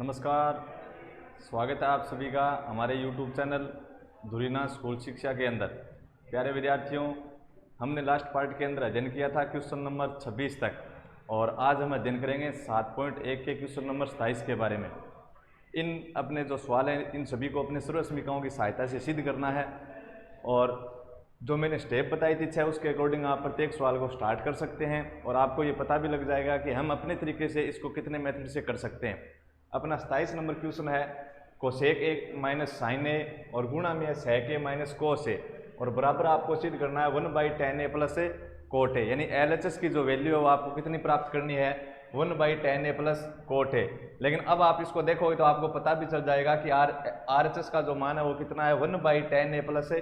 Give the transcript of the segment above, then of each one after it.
नमस्कार, स्वागत है आप सभी का हमारे YouTube चैनल धुरीना स्कूल शिक्षा के अंदर। प्यारे विद्यार्थियों, हमने लास्ट पार्ट के अंदर अध्ययन किया था क्वेश्चन नंबर 26 तक और आज हम अध्ययन करेंगे 7.1 के क्वेश्चन नंबर 27 के बारे में। इन अपने जो सवाल हैं इन सभी को अपने सर्वसमीकाओं की सहायता से सिद्ध करना है और जो मैंने स्टेप बताई थी 6 उसके अकॉर्डिंग आप प्रत्येक सवाल को स्टार्ट कर सकते हैं और आपको ये पता भी लग जाएगा कि हम अपने तरीके से इसको कितने मेथड से कर सकते हैं। अपना 27 नंबर क्वेश्चन है कोसेक ए माइनस साइन ए और गुणा में है सेक ए माइनस कोस ए और बराबर आपको सिद्ध करना है 1/tan A plus cot A, यानी LHS की जो वैल्यू है वो आपको कितनी प्राप्त करनी है 1/tan A plus cot A. लेकिन अब आप इसको देखोगे तो आपको पता भी चल जाएगा कि RHS का जो मान है वो कितना है 1/tan A plus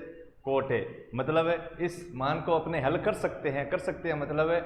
cot A. मतलब इस मान को अपने हल कर सकते हैं मतलब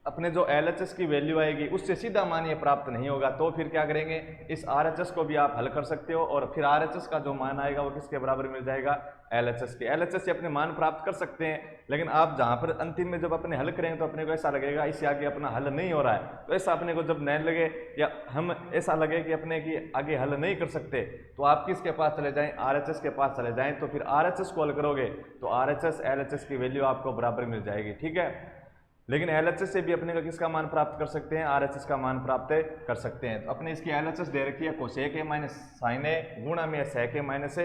अपने जो LHS की वैल्यू आएगी उससे सीधा मान ये प्राप्त नहीं होगा, तो फिर क्या करेंगे इस RHS को भी आप हल कर सकते हो और फिर RHS का जो मान आएगा वो किसके बराबर मिल जाएगा LHS के। LHS से अपने मान प्राप्त कर सकते हैं, लेकिन आप जहाँ पर अंतिम में जब अपने हल करेंगे तो अपने को ऐसा लगेगा इससे आगे अपना हल नहीं हो रहा है, तो ऐसा अपने को जब नहीं लगे या हम ऐसा लगे कि अपने की आगे हल नहीं कर सकते तो आप किसके पास चले जाएं RHS के पास चले जाएं, तो फिर RHS को हल करोगे तो RHS LHS की वैल्यू आपको बराबर मिल जाएगी। ठीक है, लेकिन LHS से भी अपने का किसका मान प्राप्त कर सकते हैं RHS का मान प्राप्त कर सकते हैं। तो अपने इसकी LHS दे रखी है कोसेक ए माइनस साइन ए गुणा में सेक ए माइनस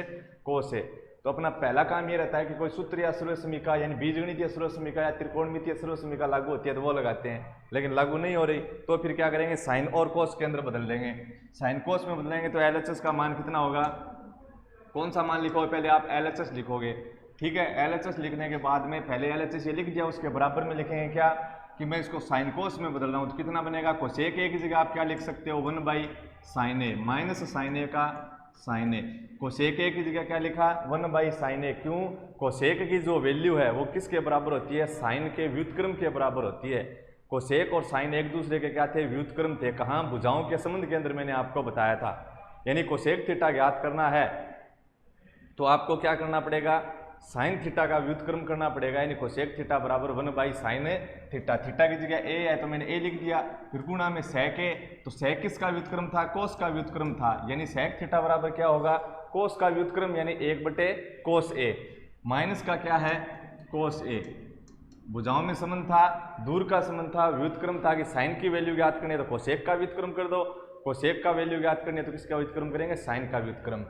कोस ए। तो अपना पहला काम ये रहता है कि कोई सूत्र या सर्वसमीका यानी बीजगणितीय सर्वसमीका या त्रिकोणमितीय सर्वसमीका लागू होती है तो वो लगाते हैं, लेकिन लागू नहीं हो रही तो फिर क्या करेंगे साइन और कोस के अंदर बदल देंगे। साइन कोस में बदलेंगे तो LHS का मान कितना होगा, कौन सा मान लिखोगे पहले आप LHS लिखोगे। ठीक है, LHS लिखने के बाद में पहले LHS ये लिख दिया, उसके बराबर में लिखेंगे क्या कि मैं इसको साइन कोस में बदल रहा हूँ तो कितना बनेगा कोसेक ए की जगह आप क्या लिख सकते हो 1/sin ए माइनस साइन ए का साइन ए। कोसेक ए की जगह क्या लिखा 1/sin ए, क्यों कोसेक की जो वैल्यू है वो किसके बराबर होती है साइन के व्युत्क्रम के बराबर होती है। कोसेक और साइन एक दूसरे के क्या थे व्युत्क्रम थे, कहाँ भुजाओं के संबंध के अंदर मैंने आपको बताया था। यानी कोसेक थीटा ज्ञात करना है तो आपको क्या करना पड़ेगा साइन थीटा का व्युत्क्रम करना पड़ेगा, यानी कोसेक थीटा बराबर 1/sin थीटा। थीटा की जगह ए है तो मैंने ए लिख दिया, फिर गुणा में सेक ए, तो सेक किसका व्युत्क्रम था कोस का व्युत्क्रम था, यानी सेक थीटा बराबर क्या होगा कोस का व्युत्क्रम यानी 1/cos ए माइनस का क्या है कोस ए। भुजाओं में संबंध था, दूर का संबंध था, व्युत्क्रम था कि साइन की वैल्यू ज्ञात करनी है तो कोसेक का व्युत्क्रम कर दो, कोसेक का वैल्यू ज्ञात करनी है तो किसका व्युत्क्रम करेंगे साइन का व्युत्क्रम।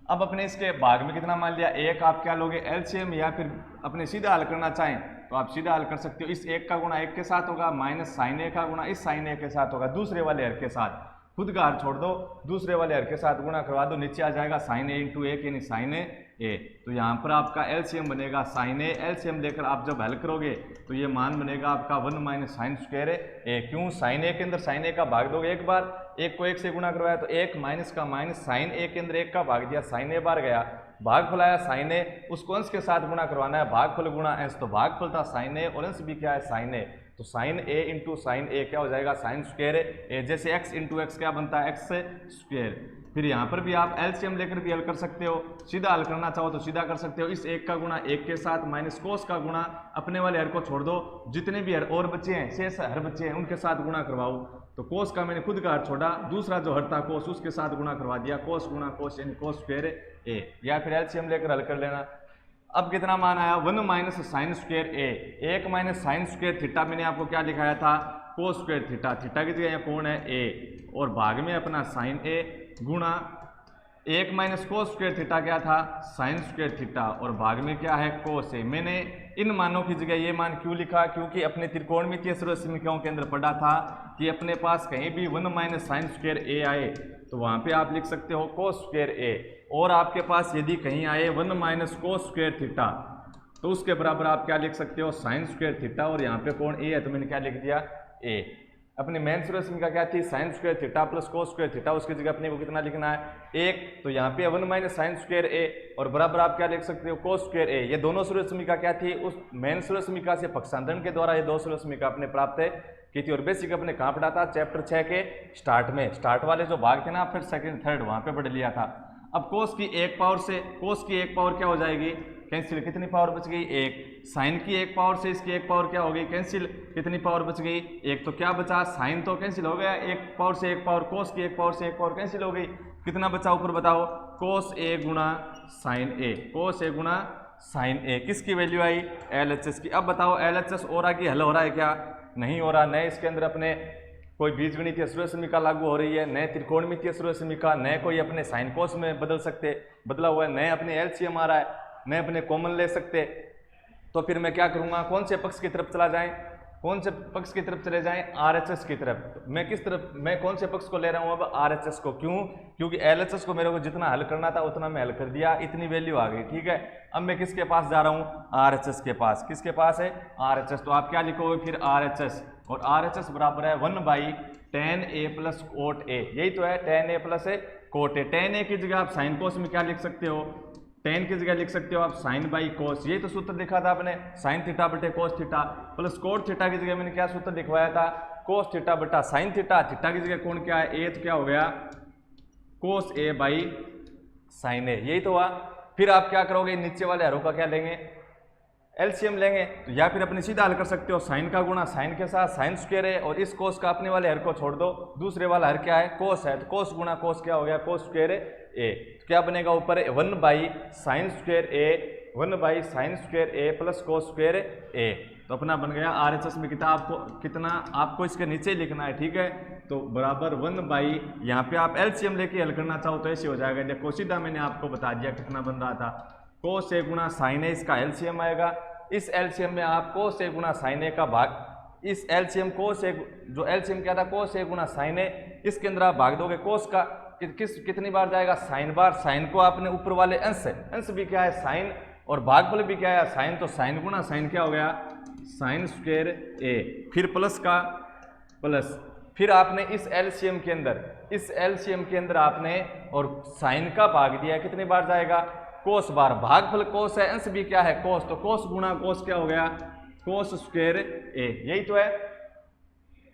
अब अपने इसके भाग में कितना मान लिया एक, आप क्या लोगे LCM या फिर अपने सीधा हल करना चाहें तो आप सीधा हल कर सकते हो। इस एक का गुणा एक के साथ होगा माइनस साइन ए का गुणा इस साइन ए के साथ होगा, दूसरे वाले हर के साथ खुद का हर छोड़ दो दूसरे वाले हर के साथ गुणा करवा दो, नीचे आ जाएगा साइन ए इंटू एक यानी साइन ए। तो यहाँ पर आपका LCM बनेगा साइन ए, LCM लेकर आप जब हल करोगे तो ये मान बनेगा आपका 1 - sin स्क्वायर ए। क्यों साइन ए के अंदर साइन ए का भाग दोगे एक बार, एक को एक से गुणा करवाया तो एक माइनस का माइनस साइन ए के अंदर एक का भाग दिया साइन ए बार गया, भाग फुलाया साइन ए, उसको अंश के साथ गुणा करवाना है भागफल गुणा अंश, तो भागफल था साइन ए और अंश भी क्या है साइन ए, तो साइन ए इंटू साइन ए क्या हो जाएगा साइन स्क्वायर ए, जैसे x इंटू एक्स क्या बनता है एक्स स्क्वायर। फिर यहाँ पर भी आप LCM लेकर भी हल कर सकते हो, सीधा हल करना चाहो तो सीधा कर सकते हो। इस एक का गुणा एक के साथ माइनस कोस का गुणा अपने वाले हर को छोड़ दो, जितने भी हर और बच्चे हैं शेष हर बच्चे हैं उनके साथ गुणा करवाओ, तो कोस का मैंने खुद का हर छोड़ा, दूसरा जो हर था कोस उसके साथ गुणा करवा दिया, कोस गुणा कोस यानी कोस स्क्वायर ए, या फिर LCM लेकर हल कर लेना। अब कितना मान आया 1 - sin स्क्वायर ए, 1 - sin स्क्वायर थीटा मैंने आपको क्या दिखाया था कोस स्क्वायर थीटा, थीटा की जगह कौन है ए और भाग में अपना साइन ए गुणा 1 - cos स्क्वायर थीटा क्या था साइन स्क्वायर थीटा और भाग में क्या है कोस ए। मैंने इन मानों की जगह ये मान क्यों लिखा, क्योंकि अपने त्रिकोणमितीय सर्वसमीकाओं के अंदर पढ़ा था कि अपने पास कहीं भी 1 - sin स्क्वायर ए आए तो वहाँ पे आप लिख सकते हो cos स्क्वायर ए, और आपके पास यदि कहीं आए 1 - cos स्क्वायर थीटा तो उसके बराबर आप क्या लिख सकते हो साइन स्क्वायर थीटा, और यहाँ पे कौन ए है तो मैंने क्या लिख दिया ए। अपनी मेन सर्वसमीका क्या थी sign square theta plus cos square theta, उसकी जगह अपने को कितना लिखना है एक, तो यहाँ पे 1 - sin स्क्वायर ए और बराबर आप क्या लिख सकते हो कोस स्क्वायर ए। ये दोनों सर्वसमीका क्या थी उस मेन सर्वसमीका से पक्षांतरण के द्वारा ये दो सर्वसमीका अपने प्राप्त की थी, और बेसिक अपने कहाँ पढ़ा था चैप्टर 6 के स्टार्ट में, स्टार्ट वाले जो भाग थे ना फिर सेकंड थर्ड वहाँ पे पढ़ लिया था। अब कोस की एक पावर से कोस की एक पावर क्या हो जाएगी, कैंसिल, कितनी पावर बच गई, एक। साइन की एक पावर से इसकी एक पावर क्या हो गई, कैंसिल, कितनी पावर बच गई, एक। तो क्या बचा, साइन तो कैंसिल हो गया, एक पावर से एक पावर, कोस की एक पावर से एक पावर कैंसिल हो गई, कितना बचा ऊपर बताओ, कोस ए गुणा साइन ए, कोस ए गुणा साइन ए, किसकी वैल्यू आई, LHS की। अब बताओ LHS और आगे हल हो रहा है क्या, नहीं हो रहा, नए इसके अंदर अपने कोई बीजगणितीय सूर्यसमीका लागू हो रही है, नए त्रिकोणमितीय सूर्यसमीका, नए कोई अपने साइन कोस में बदला हुआ है, नए अपने LCM आ रहा है, नए अपने कॉमन ले सकते। तो फिर मैं क्या करूंगा, कौन से पक्ष की तरफ चला जाएं, कौन से पक्ष की तरफ चले जाएं, RHS की तरफ। मैं किस तरफ, मैं कौन से पक्ष को ले रहा हूं अब, RHS को। क्यों, क्योंकि LHS को मेरे को जितना हल करना था उतना मैं हल कर दिया, इतनी वैल्यू आ गई, ठीक है। अब मैं किसके पास जा रहा हूं, RHS के पास। किसके पास है, RHS। तो आप क्या लिखोगे फिर, RHS, और RHS बराबर है 1/tan a plus coat a, यही तो है, tan a plus coat a। tan a की जगह आप साइन कोस में क्या लिख सकते हो, tan की जगह लिख सकते हो आप साइन बाई कोस, यही तो सूत्र लिखा था आपने, साइन थीटा बटे cos theta, plus cot theta की जगह मैंने क्या सूत्र लिखवाया था, कोस थीटा बटा साइन थीटा, थीटा की जगह कौन क्या है, a, तो क्या हो गया कोस a बाई साइन a, यही तो हुआ। फिर आप क्या करोगे, नीचे वाले हरों का क्या लेंगे, LCM लेंगे। तो या फिर अपने सीधा हल कर सकते हो, साइन का गुणा साइन के साथ साइन स्क्वायर है, और इस कोस का अपने वाले हर को छोड़ दो, दूसरे वाला हर क्या है, कोस है, तो कोस गुणा कोस क्या हो गया, कोस स्क्वायर ए। तो क्या बनेगा ऊपर 1/sin स्क्वायर ए, 1/sin स्क्वायर ए प्लस कोस स्क्वायर ए। तो अपना बन गया RHS में कितना आपको इसके नीचे लिखना है, ठीक है। तो बराबर 1/, यहाँ पे आप LCM लेके हल करना चाहो तो ऐसे हो जाएगा, देखो सीधा मैंने आपको बता दिया कितना बन रहा था, कोस ए गुणा साइन ए, इसका LCM आएगा। इस LCM में आप कोस ए गुणा साइन ए का भाग, इस LCM कोस ए, जो LCM क्या था, कोस ए गुणा साइन ए, इसके अंदर आप भाग दोगे कोस का, कितनी बार जाएगा, साइन बार। साइन को आपने ऊपर वाले अंश भी क्या है साइन, और भागफल भी क्या है साइन, तो साइन गुणा साइन क्या हो गया, साइन स्क्वायर ए, फिर प्लस का प्लस, फिर आपने इस LCM के अंदर आपने और साइन का भाग दिया, कितनी बार जाएगा, कोस बार। भागफल कोस है, अंश भी क्या है कोस, तो कोस गुणा कोस क्या हो गया, कोस स्क्वायर ए, यही तो है।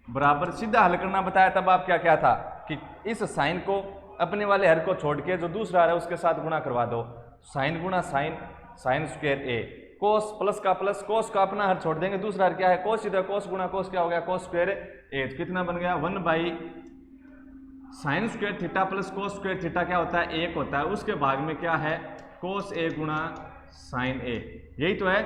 बराबर सीधा हल करना बताया, तब आप क्या था कि इस साइन को अपने वाले हर को छोड़ के जो दूसरा है उसके साथ गुणा करवा दो, साइन गुणा साइन, साइन स्क्वायर ए, कोस प्लस का प्लस, कोस का अपना हर छोड़ देंगे, दूसरा हर क्या है कोस, इधर कोस गुणा कोस क्या हो गया, कोस स्क्वायर ए। कितना बन गया 1/sin square theta plus cos square theta क्या होता है, 1 होता है, उसके भाग में क्या है कोस ए गुणा साइन ए, यही तो है।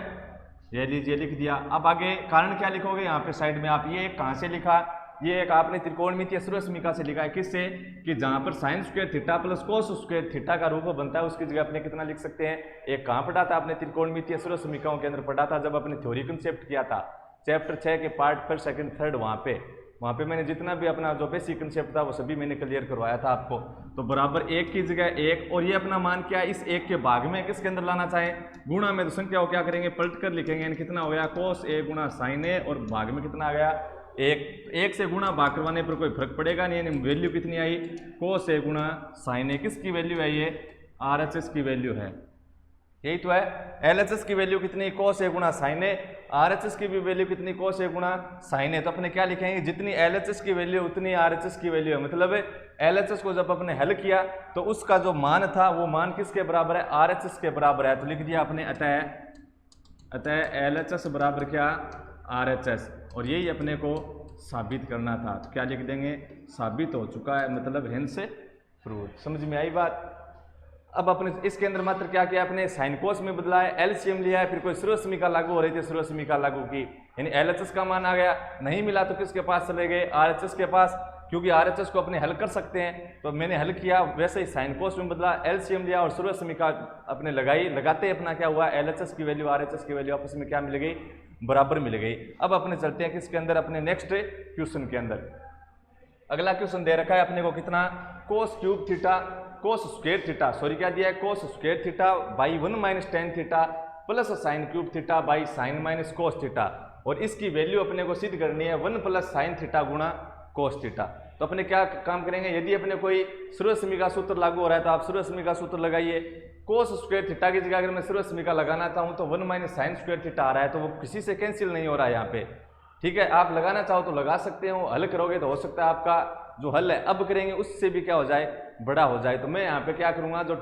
ये लीजिए लिख दिया। अब आगे कारण क्या लिखोगे, यहाँ पे साइड में आप ये कहाँ से लिखा, ये एक आपने त्रिकोणमितीय सूर्यसमीका से लिखा है, किससे, कि जहाँ पर sine square theta plus cos square theta का रूप बनता है, उसकी जगह अपने कितना लिख सकते हैं, एक कहाँ पढ़ा था आपने, त्रिकोणमितीय सूर्यसमीकाओं के अंदर पढ़ा था, जब अपने थ्योरी कंसेप्ट किया था, चैप्टर 6 के पार्ट 1, 2, 3 वहाँ पे मैंने जितना भी अपना जो बेसिक कंसेप्ट था वो सभी मैंने क्लियर करवाया था आपको। तो बराबर 1 की जगह 1, और ये अपना मान क्या है, इस 1 के भाग में किसके अंदर लाना चाहे, गुणा में, तो संख्या को क्या करेंगे पलट कर लिखेंगे, यानी कितना हो गया कोस ए गुणा साइन ए, और भाग में कितना आ गया 1 से गुणा भाग करवाने पर कोई फर्क पड़ेगा नहीं, यानी वैल्यू कितनी आई, कोस ए गुणा साइन ए, किसकी वैल्यू है ये, RHS की वैल्यू है, यही तो है। LHS की वैल्यू कितनी, कोस ए गुणा साइन ए, RHS की भी वैल्यू कितनी, कोस ए गुणा साइन ए। तो अपने क्या लिखेंगे, जितनी LHS की वैल्यू उतनी RHS की वैल्यू है, मतलब LHS को जब अपने हल किया तो उसका जो मान था वो मान किसके बराबर है, RHS के बराबर है। तो लिख दिया अपने अतः LHS बराबर क्या, RHS, और यही अपने को साबित करना था। तो क्या लिख देंगे, साबित हो चुका है, मतलब हेंस प्रूव। समझ में आई बात। अब अपने इसके अंदर मात्र क्या किया, अपने साइन कोस में बदला है, LCM लिया है, फिर कोई सूर्यसमीका लागू हो रही थी, सूर्यसमीका लागू की, यानी LHS का मान आ गया, नहीं मिला तो किसके पास चले गए, RHS के पास, क्योंकि RHS को अपने हल कर सकते हैं। तो मैंने हल किया, वैसे ही साइन कोस में बदला, LCM लिया और सूर्यसमीका अपने लगाते अपना क्या हुआ, LHS की वैल्यू RHS की वैल्यू आपस में क्या मिल गई, बराबर मिल गई। अब अपने चलते हैं किसके अंदर, अपने नेक्स्ट क्वेश्चन के अंदर। अगला क्वेश्चन दे रखा है अपने को कितना, cos cube theta, cos square theta, sorry क्या दिया है, कोस square theta by 1 - tan theta plus sine cube theta by sign minus cos theta, और इसकी वैल्यू अपने को सिद्ध करनी है 1 + sin थीटा गुणा कोस थीटा। तो अपने क्या काम करेंगे, यदि अपने कोई सूर्यसमीका सूत्र लागू हो रहा है तो आप सूर्यसमीका सूत्र लगाइए। कोस स्क्वायर थीटा की जगह अगर मैं सूर्यसमीका लगाना चाहूँ तो 1 - sin स्क्वायर थीटा आ रहा है, तो वो किसी से कैंसिल नहीं हो रहा है यहाँ पे, ठीक है। आप लगाना चाहो तो लगा सकते हो, हल करोगे तो हो सकता है आपका जो हल है अब करेंगे उससे भी क्या हो जाए, बड़ा हो जाए। तो मैं यहाँ पे क्या करूँगा, जो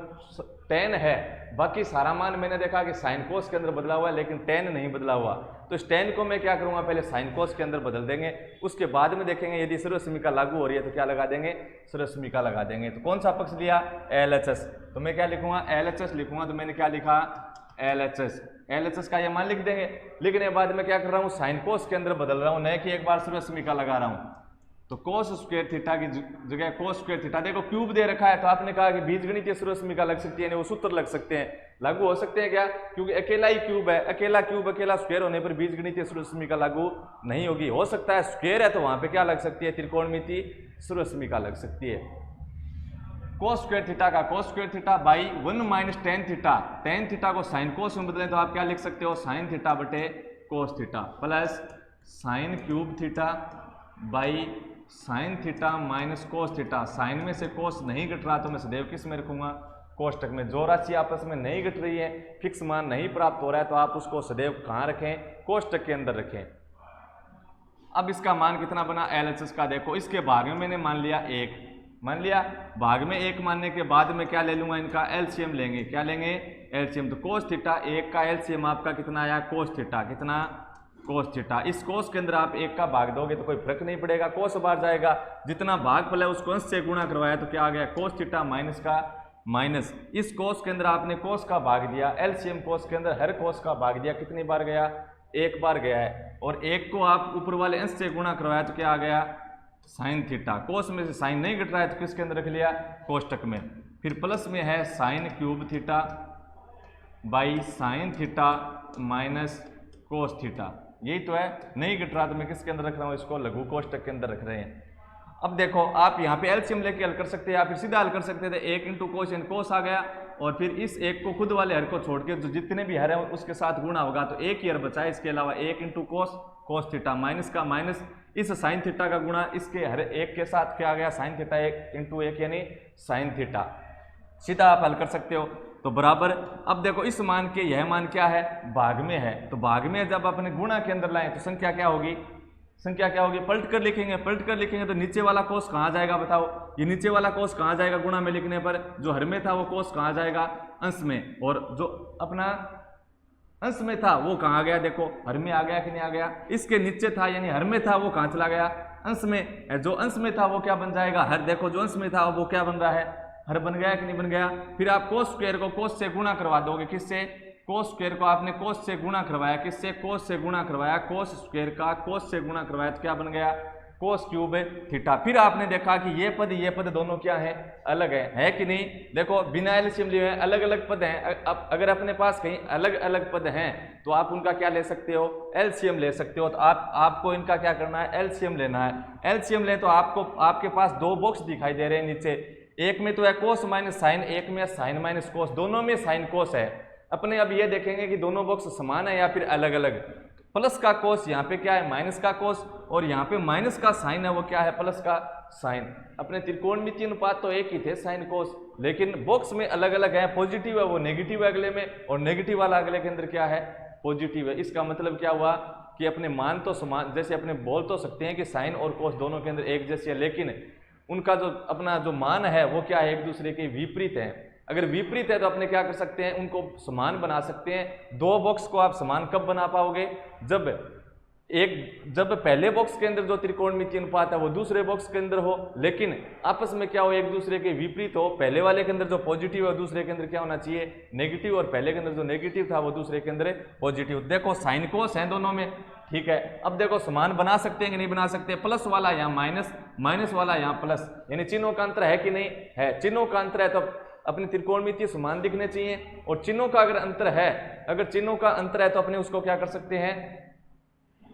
tan है, बाकी सारा मान मैंने देखा कि साइन कोस के अंदर बदला हुआ है लेकिन tan नहीं बदला हुआ, तो इस tan को मैं क्या करूँगा, पहले साइन कोस के अंदर बदल देंगे, उसके बाद में देखेंगे यदि सर्वसमीका लागू हो रही है तो क्या लगा देंगे, सर्वसमीका लगा देंगे। तो कौन सा पक्ष लिया, LHS, तो मैं क्या लिखूंगा, LHS लिखूंगा। तो मैंने क्या लिखा, LHS का ये मान लिख देंगे। लिखने के बाद में क्या कर रहा हूँ, साइन कोस के अंदर बदल रहा हूँ, नहीं कि एक बार सर्वसमीका लगा रहा हूँ। तो कोस स्क्वायर थीटा की जगह कोस स्क्वायर थीटा, देखो क्यूब दे रखा है तो आपने कहा कि बीजगणितीय सर्वसमीका लग सकती है, वो सूत्र लग सकते हैं, लागू हो सकते हैं क्या, क्योंकि अकेला ही क्यूब है, अकेला क्यूब अकेला स्क्वायर होने पर बीजगणितीय सर्वसमीका लागू नहीं होगी। हो सकता है स्क्वायर है तो वहां पे क्या लग सकती है, त्रिकोणमितीय सर्वसमीका लग सकती है। कोस स्क्वायर थीटा का कोस square theta by 1 minus tan theta, tan theta को साइन कोस में बदलें तो आप क्या लिख सकते हो, साइन थीटा बटे cos theta, plus sine cube theta by sine theta minus cos theta. Sine में से कोस नहीं घट रहा तो मैं सदैव किस में रखूंगा, कोष्टक में। जो राशि आपस में नहीं घट रही है, फिक्स मान नहीं प्राप्त हो रहा है, तो आप उसको सदैव कहाँ रखें, कोष्टक के अंदर रखें। अब इसका मान कितना बना, LHS का देखो, इसके भाग में मैंने मान लिया 1, मान लिया, भाग में 1 मानने के बाद में क्या ले लूंगा, इनका LCM लेंगे, क्या लेंगे, LCM। तो कोस थीटा 1 का LCM आपका कितना आया, कोस थीटा, कितना, कोस थीटा। इस कोस के अंदर आप 1 का भाग दोगे तो कोई फर्क नहीं पड़ेगा, कोस बाहर जाएगा, जितना भागफल है उसको अंश से गुणा करवाया तो क्या आ गया, कोस थीटा माइनस का माइनस, इस कोस के अंदर आपने कोस का भाग दिया, LCM कोस के अंदर हर कोस का भाग दिया, कितनी बार गया, 1 बार गया है, और 1 को आप ऊपर वाले अंश से गुणा करवाया तो क्या आ गया, साइन थीटा। कोस में से साइन नहीं घट रहा है तो किसके अंदर रख लिया, कोष्टक में। फिर प्लस में है sign cube theta by sine theta minus cos theta, यही तो है, नहीं घट रहा तो मैं किसके अंदर रख रहा हूँ, इसको लघु कोष्टक के अंदर रख रहे हैं। अब देखो आप यहाँ पे LCM लेके हल कर सकते हैं या फिर सीधा हल कर सकते थे, 1 इंटू कोस एन कोस आ गया, और फिर इस 1 को खुद वाले हर को छोड़ के जो जितने भी हर है उसके साथ गुणा होगा, तो 1 ही हर बचा है, इसके अलावा 1 इंटू कोस थीटा माइनस का माइनस, इस साइन थीटा का गुणा इसके हर एक के साथ क्या आ गया, साइन थीटा 1 इंटू 1 यानी साइन थीटा, सीधा आप हल कर सकते हो। तो बराबर, अब देखो इस मान के यह मान क्या है, भाग में है, तो भाग में जब अपने गुणा के अंदर लाएं तो संख्या क्या होगी, संख्या क्या होगी, पलट कर लिखेंगे, पलट कर लिखेंगे तो नीचे वाला कोस कहाँ जाएगा बताओ, ये नीचे वाला कोस कहाँ जाएगा गुणा में लिखने पर, जो हर में था वो कोस कहाँ जाएगा, अंश में, और जो अपना अंश में था वो कहाँ गया, देखो हर में आ गया कि नहीं आ गया, इसके नीचे था यानी हर में था वो कहाँ चला गया, अंश में, जो अंश में था वो क्या बन जाएगा, हर, देखो जो अंश में था वो क्या बन रहा है, हर बन गया कि नहीं बन गया। फिर आप कोस स्क्वायर को कोस से गुणा करवा दोगे, किससे, कोस स्क्वायर को आपने कोस से गुणा करवाया, किससे, कोस से गुणा करवाया, कोस स्क्वायर का कोस से गुणा करवाया तो क्या बन गया, कोस क्यूब थीटा। फिर आपने देखा कि ये पद दोनों क्या है, अलग है कि नहीं, देखो बिना एलसीएम लिए अलग अलग पद हैं। अब अगर अपने पास कहीं अलग अलग पद हैं तो आप उनका क्या ले सकते हो, एलसीएम ले सकते हो। तो आपको इनका क्या करना है, एलसीएम लेना है। एलसीएम ले तो आपके पास दो बॉक्स दिखाई दे रहे हैं नीचे, एक में तो है कोस माइनस साइन, एक में साइन माइनस कोस, दोनों में साइन कोस है। अपने अब ये देखेंगे कि दोनों बॉक्स समान है या फिर अलग अलग। प्लस का कोस यहाँ पे क्या है, माइनस का कोस, और यहाँ पे माइनस का साइन है वो क्या है, प्लस का साइन। अपने त्रिकोणमितीय अनुपात तो एक ही थे साइन कोस, लेकिन बॉक्स में अलग अलग है। पॉजिटिव है वो नेगेटिव है अगले में, और नेगेटिव वाला अगले के अंदर क्या है, पॉजिटिव है। इसका मतलब क्या हुआ कि अपने मान तो समान, जैसे अपने बोल तो सकते हैं कि साइन और कोस दोनों के अंदर एक जैसे है, लेकिन उनका जो अपना जो मान है वो क्या है, एक दूसरे के विपरीत है। अगर विपरीत है तो अपने क्या कर सकते हैं, उनको समान बना सकते हैं। दो बॉक्स को आप समान कब बना पाओगे, जब पहले बॉक्स के अंदर जो त्रिकोणमितीय अनुपात है वो दूसरे बॉक्स के अंदर हो, लेकिन आपस में क्या हो, एक दूसरे के विपरीत हो। पहले वाले के अंदर जो पॉजिटिव है दूसरे के अंदर क्या होना चाहिए, नेगेटिव, और पहले के अंदर जो नेगेटिव था वो दूसरे के अंदर पॉजिटिव। देखो साइन कोस है दोनों में, ठीक है। अब देखो समान बना सकते हैं कि नहीं बना सकते, प्लस वाला यहाँ माइनस, माइनस वाला यहाँ प्लस, यानी चिन्हों का अंतर है कि नहीं है। चिन्हों का अंतर है तो अपने त्रिकोणमितीय समान दिखने चाहिए, और चिन्हों का अगर अंतर है, अगर चिन्हों का अंतर है तो अपने उसको क्या कर सकते हैं,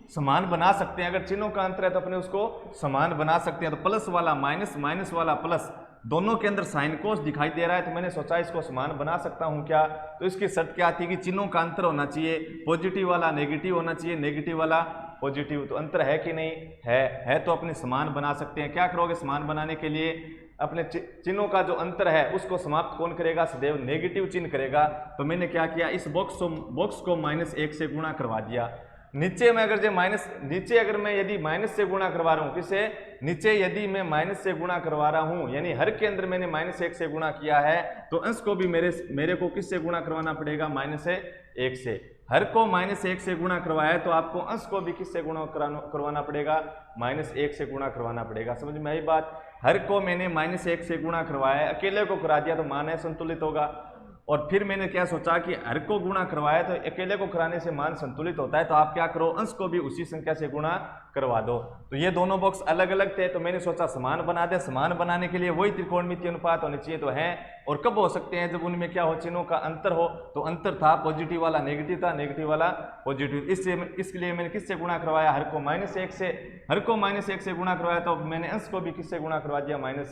समान बना सकते हैं। अगर चिन्हों का अंतर है तो अपने उसको समान बना सकते हैं। तो प्लस वाला माइनस, माइनस वाला प्लस, दोनों के अंदर साइन कोस दिखाई दे रहा है, तो मैंने सोचा इसको समान बना सकता हूं क्या। तो इसकी शर्त क्या थी कि चिन्हों का अंतर होना चाहिए, पॉजिटिव वाला नेगेटिव होना चाहिए, नेगेटिव वाला पॉजिटिव। तो अंतर है कि नहीं है तो अपने समान बना सकते हैं। क्या करोगे समान बनाने के लिए, अपने चिन्हों का जो अंतर है उसको समाप्त कौन करेगा, सदैव नेगेटिव चिन्ह करेगा। तो मैंने क्या किया, इस बॉक्स को -1 से गुणा करवा दिया। नीचे में अगर जो माइनस, नीचे अगर मैं यदि माइनस से गुणा करवा रहा हूँ, किसे, नीचे यदि मैं माइनस से गुणा करवा रहा हूँ, यानी हर के अंदर मैंने -1 से गुणा किया है, तो अंश को भी मेरे को किससे गुणा करवाना पड़ेगा, -1 से। हर को -1 से गुणा करवाया तो आपको अंश को भी किससे गुणा करवाना पड़ेगा, -1 से गुणा करवाना पड़ेगा। समझ में आई बात। हर को मैंने -1 से गुणा करवाया, अकेले को करा दिया तो मान है संतुलित होगा। और फिर मैंने क्या सोचा कि हर को गुणा करवाया तो अकेले को कराने से मान संतुलित होता है, तो आप क्या करो, अंश को भी उसी संख्या से गुणा करवा दो। तो ये दोनों बॉक्स अलग अलग थे, तो मैंने सोचा समान बना दे। समान बनाने के लिए वही त्रिकोणमितीय अनुपात होने चाहिए, तो हैं। और कब हो सकते हैं, जब उनमें क्या हो, चिन्हों का अंतर हो। तो अंतर था, पॉजिटिव वाला नेगेटिव था, नेगेटिव वाला पॉजिटिव। इसके लिए मैंने किससे गुणा करवाया, हर को -1 से। हर को -1 से गुणा करवाया तो मैंने अंश को भी किससे गुणा करवा दिया, -1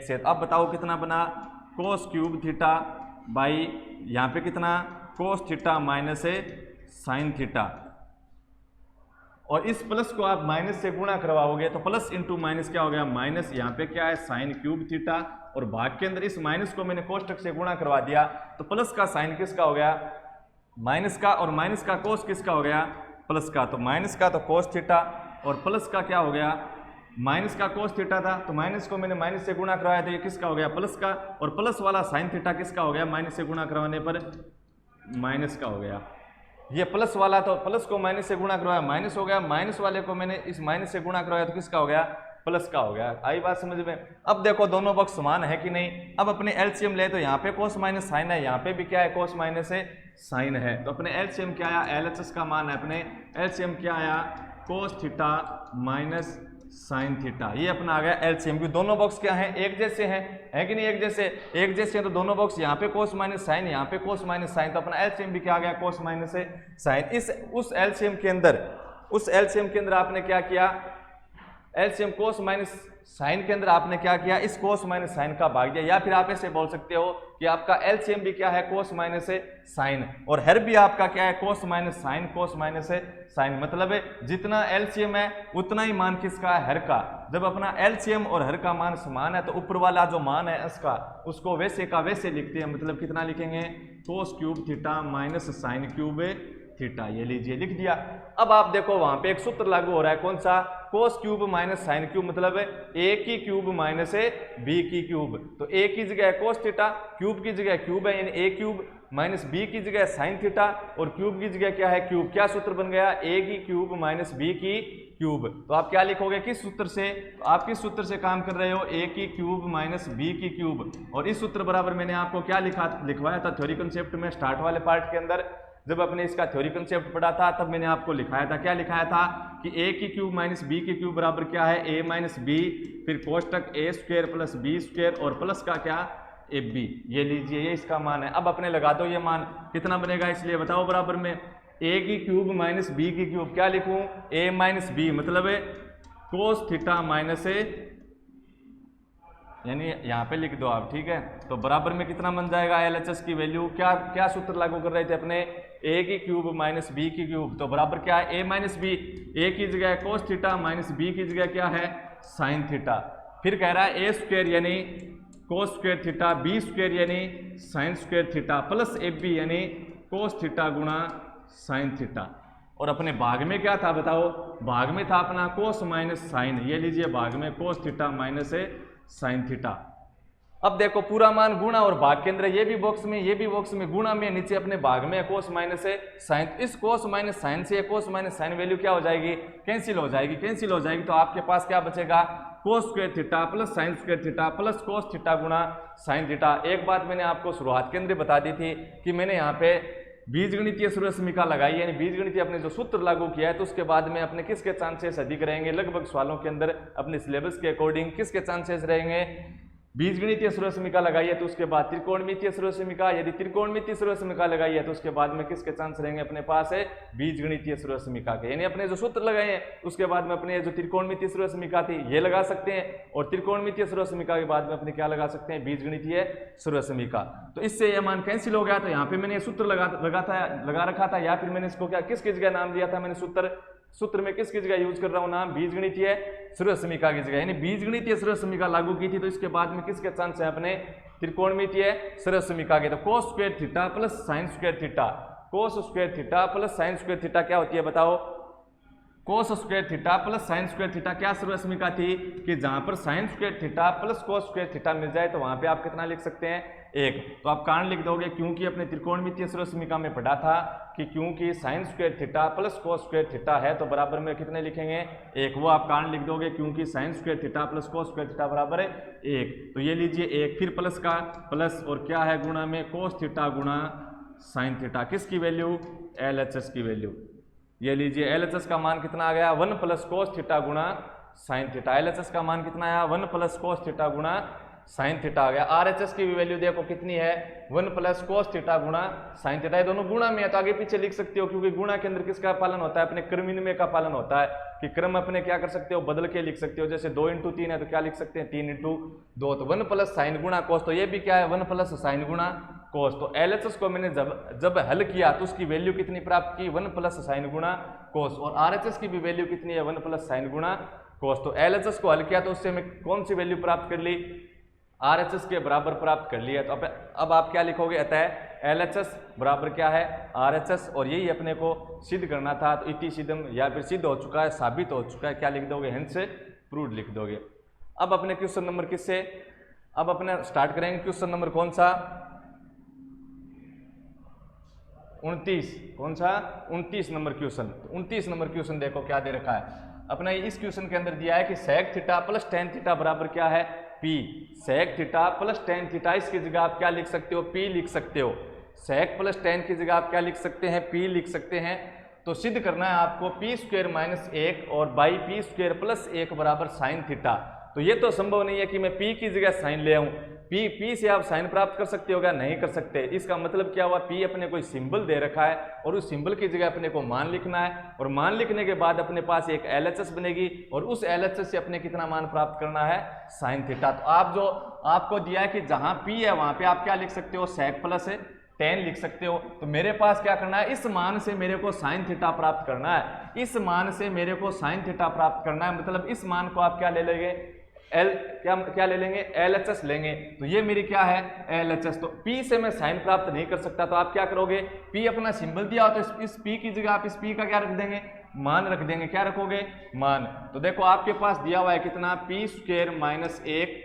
से। तो अब बताओ कितना बना, cos क्यूब थीटा बाई यहाँ पे कितना, cos theta minus sin theta. और इस प्लस को आप माइनस से गुणा करवाओगे तो प्लस इंटू माइनस क्या हो गया, माइनस, यहाँ पे क्या है, साइन क्यूब थीटा। और भाग के अंदर इस माइनस को मैंने कोष्टक से गुणा करवा दिया, तो प्लस का साइन किसका हो गया, माइनस का, और माइनस का कोस किसका हो गया, प्लस का। तो माइनस का तो कोस थीटा, और प्लस का क्या हो गया, माइनस का कोस थीटा था, तो माइनस को मैंने माइनस से गुणा करवाया तो ये किसका हो गया, प्लस का। और प्लस वाला साइन थीटा किसका हो गया, माइनस से गुणा करवाने पर माइनस का हो गया। ये प्लस वाला तो प्लस को माइनस से गुणा करवाया, माइनस हो गया। माइनस वाले को मैंने इस माइनस से गुणा करवाया तो किसका हो गया, प्लस का हो गया। आई बात समझ में। अब देखो दोनों पक्ष समान है कि नहीं। अब अपने एलसीएम ले, तो यहाँ पे कोस माइनस साइन है, यहाँ पे भी क्या है, कोस माइनस साइन है। तो अपने एलसीएम क्या आया, एलएचएस का मान है, अपने एलसीएम क्या आया, cos theta minus sine theta. ये अपना आ गया एलसीएम। क्योंकि दोनों बॉक्स क्या हैं, एक जैसे हैं कि नहीं, एक जैसे हैं। तो दोनों बॉक्स यहाँ पे कोस माइनस साइन, यहाँ पे कोस माइनस साइन, तो अपना एलसीएम भी क्या आ गया, कोस माइनस साइन। उस एलसीएम के अंदर आपने क्या किया, एलसीएम कोस माइनस साइन के अंदर आपने क्या किया, इस कोस माइनस साइन का भाग दिया। या फिर आप ऐसे बोल सकते हो कि आपका एलसीएम भी क्या है, कोस माइनस साइन, और हर भी आपका क्या है, cos minus sine, cos minus sine. मतलब है जितना एलसीएम है उतना ही मान किसका है, हर का। जब अपना एलसीएम और हर का मान समान है तो ऊपर वाला जो मान है इसका, उसको वैसे का वैसे लिखते हैं। मतलब कितना लिखेंगे, cos cube theta minus sign cube theta. ये लीजिए, लिख दिया। अब आप देखो वहां पे एक सूत्र लागू हो रहा है, कौन सा, cos cube minus sine cube, मतलब ए की क्यूब माइनस बी की क्यूब। तो ए की जगह कोस थीटा, क्यूब की जगह क्यूब है, यानी ए क्यूब, माइनस बी की जगह साइन थीटा, और क्यूब की जगह क्या है, क्यूब। क्या सूत्र बन गया, ए की क्यूब माइनस बी की क्यूब। तो आप क्या लिखोगे, किस सूत्र से, तो आप किस सूत्र से काम कर रहे हो, ए की क्यूब माइनस बी की क्यूब। और इस सूत्र बराबर मैंने आपको क्या लिखवाया था थ्योरी कंसेप्ट में, स्टार्ट वाले पार्ट के अंदर, जब अपने इसका थ्योरी कंसेप्ट पढ़ा था तब मैंने आपको लिखाया था, क्या लिखाया था कि ए की क्यूब माइनस बी की क्यूब बराबर क्या है, ए माइनस बी, फिर कोष्टक ए स्क्वायर प्लस बी स्क्वायर, और प्लस का क्या, ए बी। ये लीजिए, ये इसका मान है। अब अपने लगा दो ये मान कितना बनेगा, इसलिए बताओ बराबर में ए की क्यूब माइनस बी की क्यूब। क्या लिखूं, ए माइनस बी, मतलब कोस थीटा माइनस, यानी यहाँ पे लिख दो आप, ठीक है। तो बराबर में कितना बन जाएगा, एलएचएस की वैल्यू, क्या सूत्र लागू कर रहे थे अपने, ए की क्यूब माइनस बी की क्यूब। तो बराबर क्या है, ए माइनस बी, ए की जगह कोस थीटा माइनस बी की जगह क्या है, साइन थीटा। फिर कह रहा है ए स्क्वायर यानी cos square theta, B square यानी sine square theta, plus A B यानी कोस थीटा गुणा साइन थीटा। और अपने भाग में क्या था बताओ, भाग में था अपना कोस माइनस साइन। ये लीजिए, भाग में cos theta minus sine theta. अब देखो पूरा मान गुणा और भाग के अंदर, ये भी बॉक्स में, ये भी बॉक्स में, गुणा में, नीचे अपने भाग में कोस माइनस साइन। इस कोस माइनस साइन से कोस माइनस साइन वैल्यू क्या हो जाएगी, कैंसिल हो जाएगी, कैंसिल हो जाएगी। तो आपके पास क्या बचेगा, कोस square theta plus sine square theta plus कोस थीटा गुणा साइन थीटा। एक बात मैंने आपको शुरुआत के अंदर बता दी थी कि मैंने यहाँ पे बीजगणितीय सूर्यसमीका लगाई, यानी बीजगणितीय अपने जो सूत्र लागू किया है, तो उसके बाद में अपने किसके चांसेस अधिक रहेंगे, लगभग सवालों के अंदर अपने सिलेबस के अकॉर्डिंग किसके चांसेस रहेंगे, बीजगणितीय सूर्यसमीका लगाई है तो उसके बाद त्रिकोणमितीय सूर्यसमीका, यदि त्रिकोणमितीय सूर्यसमीका लगाई है तो उसके बाद में किसके चांस रहेंगे अपने पास है, बीजगणितीय सूर्यसमीका के। यानी अपने जो सूत्र लगाए हैं उसके बाद में अपने जो त्रिकोणमितीय सूर्यसमीका थी ये लगा सकते हैं, और त्रिकोणमितीय सूर्यसमीका के बाद में अपने क्या लगा सकते हैं, बीजगणितीय सूर्यसमीका। तो इससे यह मान कैंसिल हो गया। तो यहाँ पे मैंने सूत्र लगा रखा था, या फिर मैंने इसको क्या किसकी जगह नाम दिया था, मैंने सूत्र में किसकी जगह यूज कर रहा हूं नाम, बीजगणितीय सूर्यसमीका की जगह, यानी बीजगणितीय सूर्यसमीका लागू की थी। तो इसके बाद में किसके चांस है अपने त्रिकोणमितीय सूर्यसमीका के। तो cos square theta plus sine square theta, cos square theta plus sine square theta क्या होती है बताओ, cos square theta plus sine square theta क्या सर्वसमीका थी कि जहां पर sine square theta plus cos square theta मिल जाए तो वहां पे आप कितना लिख सकते हैं, 1। तो आप कारण लिख दोगे, क्योंकि अपने त्रिकोणमितीय सर्वसमीका में पढ़ा था कि क्योंकि sign square theta plus cos square theta है तो बराबर में कितने लिखेंगे, 1। वो आप कारण लिख दोगे, क्योंकि sign square theta plus cos square theta बराबर है 1। तो ये लीजिए 1, फिर प्लस का प्लस और क्या है गुणा में कोस थीटा गुणा साइन थीटा, किसकी वैल्यू, LHS की वैल्यू। ये लीजिए LHS का मान कितना आ गया, 1 प्लस कोस थीटा गुणा साइन थीटा। LHS का मान कितना आया, 1 प्लस कोस थीटा गुणा साइन थीटा आ गया। RHS की भी वैल्यू देखो कितनी है, 1 प्लस कोस थीटा गुणा साइन थीटा। ये दोनों गुणा में है तो आगे पीछे लिख सकते हो, क्योंकि गुणा के अंदर किसका पालन होता है, अपने क्रम विनिमय का पालन होता है कि क्रम अपने क्या कर सकते हो, बदल के लिख सकते हो। जैसे 2 × 3 है तो क्या लिख सकते हैं, 3 × 2। तो 1 प्लस साइन गुणा कोस, तो ये भी क्या है, 1 प्लस साइन गुणा कोस। तो LHS को मैंने जब हल किया तो उसकी वैल्यू कितनी प्राप्त की, 1 प्लस साइन गुणा कोस। और RHS की भी वैल्यू कितनी है, 1 प्लस साइन गुणा कोस। तो LHS को हल किया तो उससे मैं कौन सी वैल्यू प्राप्त कर ली, RHS के बराबर प्राप्त कर लिया। तो अब आप क्या लिखोगे, अतः LHS बराबर क्या है, RHS। और यही अपने को सिद्ध करना था, तो इति सिद्धम या फिर सिद्ध हो चुका है, साबित हो चुका है, क्या लिख दोगे, हेंस प्रूव्ड लिख दोगे। अब अपने क्वेश्चन नंबर किससे, अब अपने स्टार्ट करेंगे क्वेश्चन नंबर कौन सा, 29। कौन सा, 29 नंबर क्वेश्चन। 29 नंबर क्वेश्चन देखो क्या दे रखा है अपना, इस क्वेश्चन के अंदर दिया है कि sec theta plus tan theta बराबर क्या है, P। Sec theta plus tan theta, इसकी जगह आप क्या लिख सकते हो, P लिख सकते हो। सेक प्लस टेन की जगह आप क्या लिख सकते हैं, P लिख सकते हैं। तो सिद्ध करना है आपको p स्क्वायर माइनस 1 और बाई पी स्क्वायर प्लस 1 बराबर साइन थीटा। तो ये तो संभव नहीं है कि मैं p की जगह साइन ले आऊं। p से आप साइन प्राप्त कर सकते हो क्या, नहीं कर सकते। इसका मतलब क्या हुआ, p अपने कोई सिंबल दे रखा है और उस सिंबल की जगह अपने को मान लिखना है, और मान लिखने के बाद अपने पास एक LHS बनेगी और उस LHS से अपने कितना मान प्राप्त करना है, साइन थीटा। तो आप जो आपको दिया है कि जहां p है वहां पे आप क्या लिख सकते हो, सेक प्लस टेन लिख सकते हो। तो मेरे पास क्या करना है, इस मान से मेरे को साइन थीटा प्राप्त करना है, इस मान से मेरे को साइन थीटा प्राप्त करना है। मतलब इस मान को आप क्या ले लेंगे, क्या ले लेंगे, LHS लेंगे। तो ये मेरी क्या है, LHS। तो P से मैं साइन प्राप्त नहीं कर सकता, तो आप क्या करोगे, P अपना सिंबल दिया हो तो इस P की जगह आप इस P का क्या रख देंगे, मान रख देंगे। क्या रखोगे, मान। तो देखो आपके पास दिया हुआ है कितना, p स्क्वायर माइनस 1,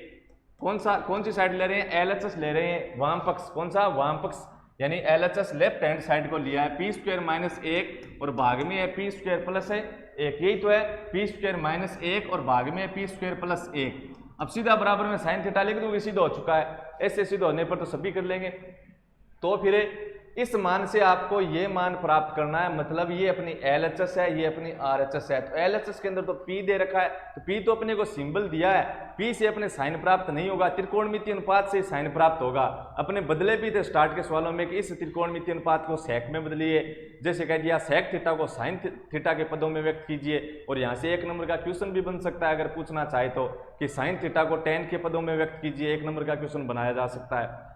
कौन सी साइड ले रहे हैं, LHS ले रहे हैं, वाम पक्ष। कौन सा, वाम पक्ष, यानी LHS लेफ्ट हैंड साइड को लिया है। p स्क्वायर माइनस 1 और भाग में है p स्क्वायर प्लस 1, यही तो है, p स्क्वायर माइनस 1 और भाग में है p स्क्वायर प्लस 1। अब सीधा बराबर में साइन थीटा लिख दूंगी, सिद्ध हो चुका है। ऐसे सिद्ध होने पर तो सभी कर लेंगे। तो फिर इस मान से आपको ये मान प्राप्त करना है, मतलब ये अपनी LHS है, ये अपनी RHS है। तो LHS के अंदर तो P दे रखा है, तो P तो अपने को सिंबल दिया है, P से अपने साइन प्राप्त नहीं होगा, त्रिकोणमितीय अनुपात से साइन प्राप्त होगा। अपने बदले भी थे स्टार्ट के सवालों में कि इस त्रिकोणमितीय अनुपात को सेक में बदलिए, जैसे कह दिया सेक थीटा को साइन थीटा के पदों में व्यक्त कीजिए। और यहाँ से 1 नंबर का क्वेश्चन भी बन सकता है अगर पूछना चाहे तो, कि साइन थीटा को टेन के पदों में व्यक्त कीजिए, 1 नंबर का क्वेश्चन बनाया जा सकता है।